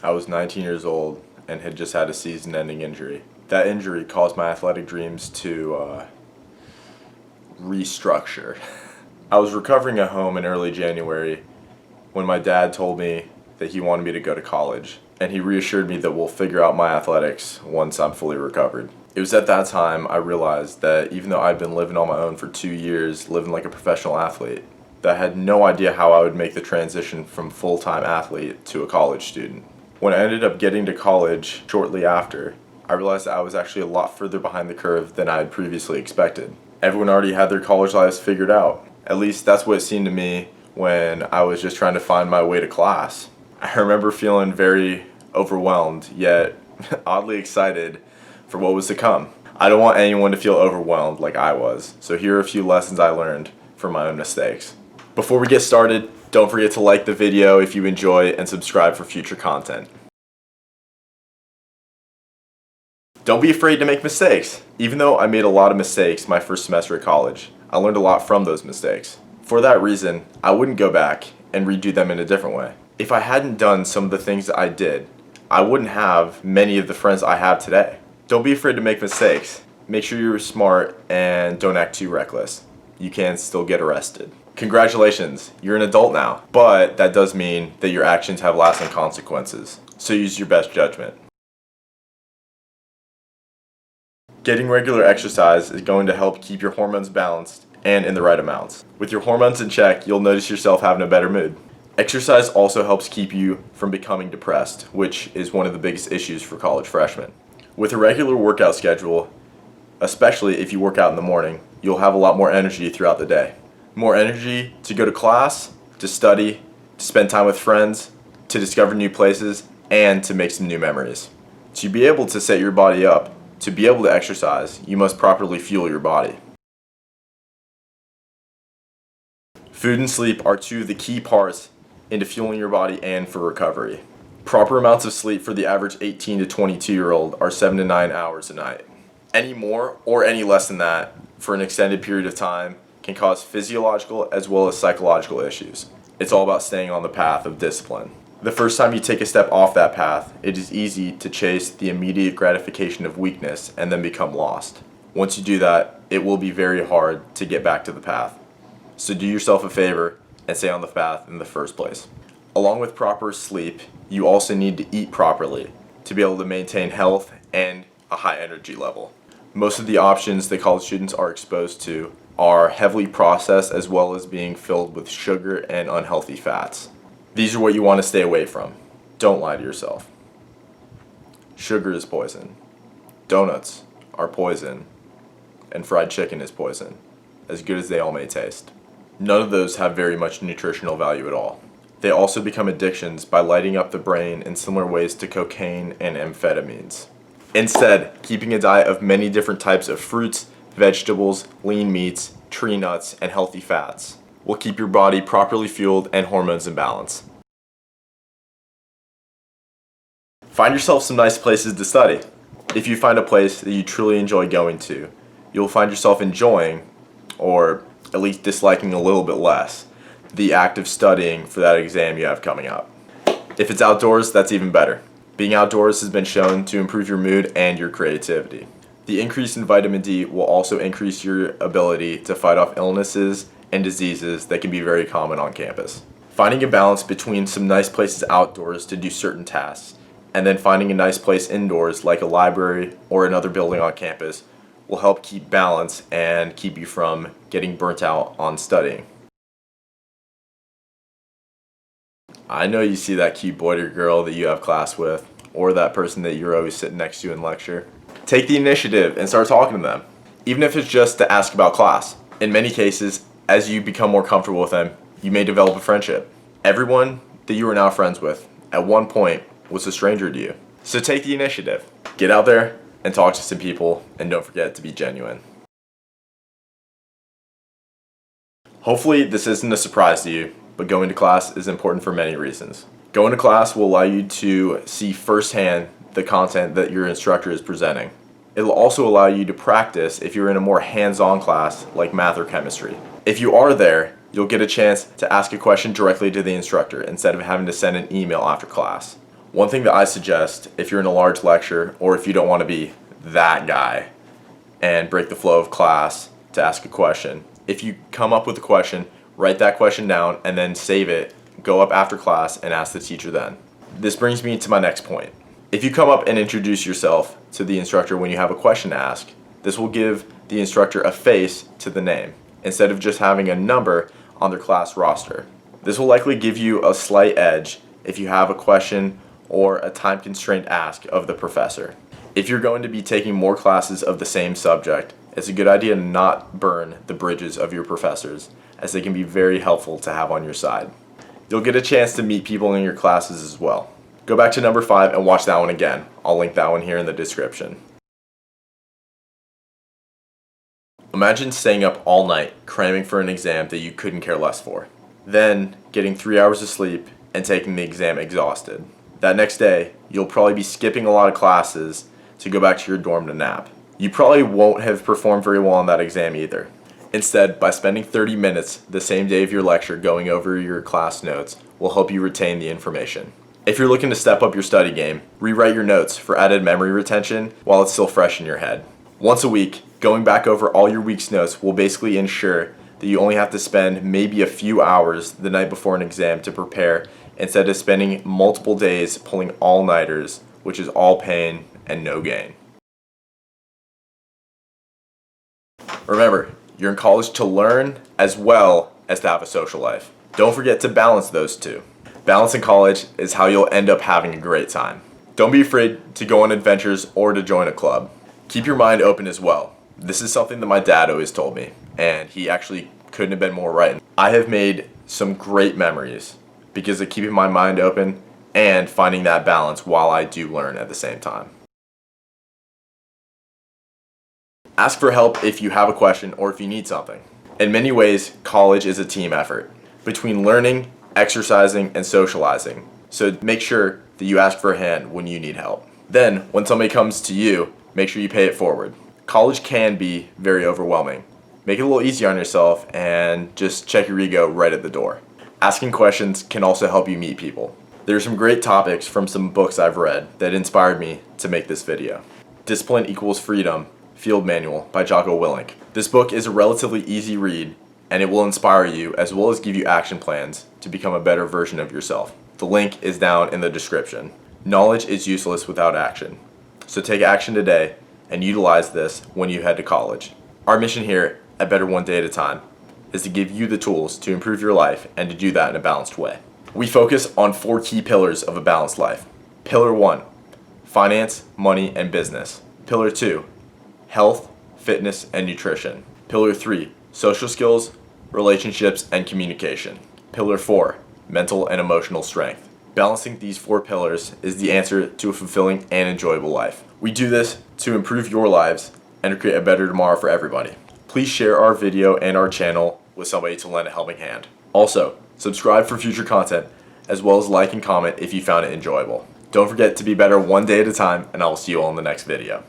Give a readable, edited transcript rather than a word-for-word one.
I was 19 years old and had just had a season-ending injury. That injury caused my athletic dreams to restructure. I was recovering at home in early January when my dad told me that he wanted me to go to college, and he reassured me that we'll figure out my athletics once I'm fully recovered. It was at that time I realized that even though I'd been living on my own for 2 years, living like a professional athlete, that I had no idea how I would make the transition from full-time athlete to a college student. When I ended up getting to college shortly after, I realized that I was actually a lot further behind the curve than I had previously expected. Everyone already had their college lives figured out. At least that's what it seemed to me when I was just trying to find my way to class. I remember feeling very overwhelmed, yet oddly excited for what was to come. I don't want anyone to feel overwhelmed like I was, so here are a few lessons I learned from my own mistakes. Before we get started, don't forget to like the video if you enjoy and subscribe for future content. Don't be afraid to make mistakes. Even though I made a lot of mistakes my first semester at college, I learned a lot from those mistakes. For that reason, I wouldn't go back and redo them in a different way. If I hadn't done some of the things that I did, I wouldn't have many of the friends I have today. Don't be afraid to make mistakes. Make sure you're smart and don't act too reckless. You can still get arrested. Congratulations, you're an adult now, but that does mean that your actions have lasting consequences, so use your best judgment. Getting regular exercise is going to help keep your hormones balanced and in the right amounts. With your hormones in check, you'll notice yourself having a better mood. Exercise also helps keep you from becoming depressed, which is one of the biggest issues for college freshmen. With a regular workout schedule, especially if you work out in the morning, you'll have a lot more energy throughout the day. More energy to go to class, to study, to spend time with friends, to discover new places, and to make some new memories. To be able to set your body up, to be able to exercise, you must properly fuel your body. Food and sleep are two of the key parts into fueling your body and for recovery. Proper amounts of sleep for the average 18 to 22-year-old are 7 to 9 hours a night. Any more or any less than that for an extended period of time can cause physiological as well as psychological issues. It's all about staying on the path of discipline. The first time you take a step off that path, it is easy to chase the immediate gratification of weakness and then become lost. Once you do that, it will be very hard to get back to the path. So do yourself a favor and stay on the path in the first place. Along with proper sleep, you also need to eat properly to be able to maintain health and a high energy level. Most of the options that college students are exposed to are heavily processed as well as being filled with sugar and unhealthy fats. These are what you want to stay away from. Don't lie to yourself. Sugar is poison. Donuts are poison. And fried chicken is poison, as good as they all may taste. None of those have very much nutritional value at all. They also become addictions by lighting up the brain in similar ways to cocaine and amphetamines. Instead, keeping a diet of many different types of fruits, vegetables, lean meats, tree nuts, and healthy fats will keep your body properly fueled and hormones in balance. Find yourself some nice places to study. If you find a place that you truly enjoy going to, you'll find yourself enjoying, or at least disliking a little bit less, the act of studying for that exam you have coming up. If it's outdoors, that's even better. Being outdoors has been shown to improve your mood and your creativity. The increase in vitamin D will also increase your ability to fight off illnesses and diseases that can be very common on campus. Finding a balance between some nice places outdoors to do certain tasks, and then finding a nice place indoors like a library or another building on campus will help keep balance and keep you from getting burnt out on studying. I know you see that cute boy or girl that you have class with, or that person that you're always sitting next to in lecture. Take the initiative and start talking to them, even if it's just to ask about class. In many cases, as you become more comfortable with them, you may develop a friendship. Everyone that you are now friends with, at one point, was a stranger to you. So take the initiative. Get out there and talk to some people, and don't forget to be genuine. Hopefully this isn't a surprise to you, but going to class is important for many reasons. Going to class will allow you to see firsthand the content that your instructor is presenting. It'll also allow you to practice if you're in a more hands-on class like math or chemistry. If you are there, you'll get a chance to ask a question directly to the instructor instead of having to send an email after class. One thing that I suggest if you're in a large lecture or if you don't want to be that guy and break the flow of class to ask a question, if you come up with a question, write that question down and then save it, go up after class and ask the teacher then. This brings me to my next point. If you come up and introduce yourself to the instructor when you have a question to ask, this will give the instructor a face to the name instead of just having a number on their class roster. This will likely give you a slight edge if you have a question or a time-constrained ask of the professor. If you're going to be taking more classes of the same subject, it's a good idea to not burn the bridges of your professors, as they can be very helpful to have on your side. You'll get a chance to meet people in your classes as well. Go back to number 5 and watch that one again. I'll link that one here in the description. Imagine staying up all night cramming for an exam that you couldn't care less for. Then getting 3 hours of sleep and taking the exam exhausted. That next day, you'll probably be skipping a lot of classes to go back to your dorm to nap. You probably won't have performed very well on that exam either. Instead, by spending 30 minutes the same day of your lecture going over your class notes will help you retain the information. If you're looking to step up your study game, rewrite your notes for added memory retention while it's still fresh in your head. Once a week, going back over all your week's notes will basically ensure that you only have to spend maybe a few hours the night before an exam to prepare instead of spending multiple days pulling all-nighters, which is all pain and no gain. Remember, you're in college to learn as well as to have a social life. Don't forget to balance those two. Balancing college is how you'll end up having a great time. Don't be afraid to go on adventures or to join a club. Keep your mind open as well. This is something that my dad always told me, and he actually couldn't have been more right. I have made some great memories because of keeping my mind open and finding that balance while I do learn at the same time. Ask for help if you have a question or if you need something. In many ways, college is a team effort between learning, exercising, and socializing. So make sure that you ask for a hand when you need help. Then, when somebody comes to you, make sure you pay it forward. College can be very overwhelming. Make it a little easier on yourself and just check your ego right at the door. Asking questions can also help you meet people. There are some great topics from some books I've read that inspired me to make this video. Discipline Equals Freedom, Field Manual by Jocko Willink. This book is a relatively easy read and it will inspire you as well as give you action plans to become a better version of yourself. The link is down in the description. Knowledge is useless without action. So take action today and utilize this when you head to college. Our mission here at Better One Day at a Time is to give you the tools to improve your life and to do that in a balanced way. We focus on 4 key pillars of a balanced life. Pillar 1, finance, money, and business. Pillar 2, health, fitness, and nutrition. Pillar 3, social skills, relationships, and communication. Pillar 4, mental and emotional strength. Balancing these 4 pillars is the answer to a fulfilling and enjoyable life. We do this to improve your lives and to create a better tomorrow for everybody. Please share our video and our channel with somebody to lend a helping hand. Also, subscribe for future content, as well as like and comment if you found it enjoyable. Don't forget to be better one day at a time, and I will see you all in the next video.